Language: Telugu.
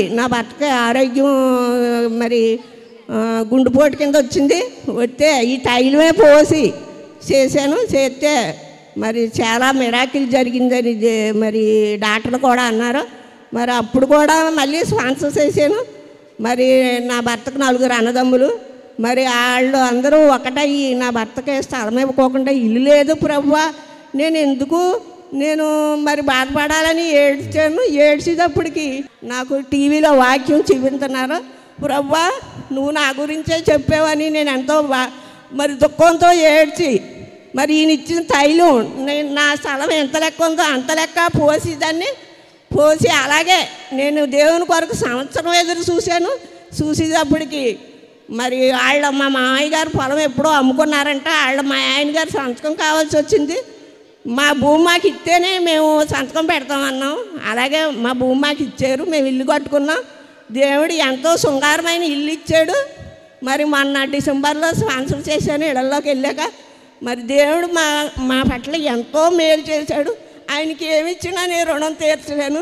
నా భర్తకి ఆరోగ్యం మరి గుండెపోటు కింద వచ్చింది. వస్తే ఈ టైలమే పోసి చేశాను. చేస్తే మరి చాలా మిరాకిల్ జరిగిందని మరి డాక్టర్లు కూడా అన్నారు. మరి అప్పుడు కూడా మళ్ళీ స్పాన్సర్ చేశాను. మరి నా భర్తకు 4 అన్నదమ్ములు. మరి వాళ్ళు అందరూ ఒకటయ్యి నా భర్తకి స్థలం ఇవ్వకోకుండా ఇల్లు లేదు ప్రభువా, నేను మరి బాధపడాలని ఏడ్చాను. ఏడ్చేటప్పటికి నాకు టీవీలో వాక్యం చూపించుతున్నారు. ప్రభువా నువ్వు నా గురించే చెప్పావని నేను ఎంతో మరి దుఃఖంతో ఏడ్చి మరి ఈయన ఇచ్చిన తైలం నేను నా స్థలం ఎంత లెక్క ఉందో అంత లెక్క పోసి అలాగే నేను దేవుని కొరకు సంవత్సరం ఎదురు చూశాను. చూసేటప్పటికి మరి మా మామయ్య గారు పొలం ఎప్పుడో అమ్ముకున్నారంట. మా ఆయన గారు సంతకం కావాల్సి వచ్చింది. మా భూమి మాకు ఇస్తేనే మేము సంతకం పెడతామన్నాం. అలాగే మా భూమి మాకు ఇచ్చారు. మేము ఇల్లు కట్టుకున్నాం. దేవుడు ఎంతో శృంగారమైన ఇల్లు ఇచ్చాడు. మరి మొన్న డిసెంబర్లో స్పాన్సర్ చేశాను. ఇళ్లలోకి వెళ్ళాక మరి దేవుడు మా పట్ల ఎంతో మేలు చేశాడు. ఆయనకి ఏమి ఇచ్చినా నేను రుణం తీర్చలేను.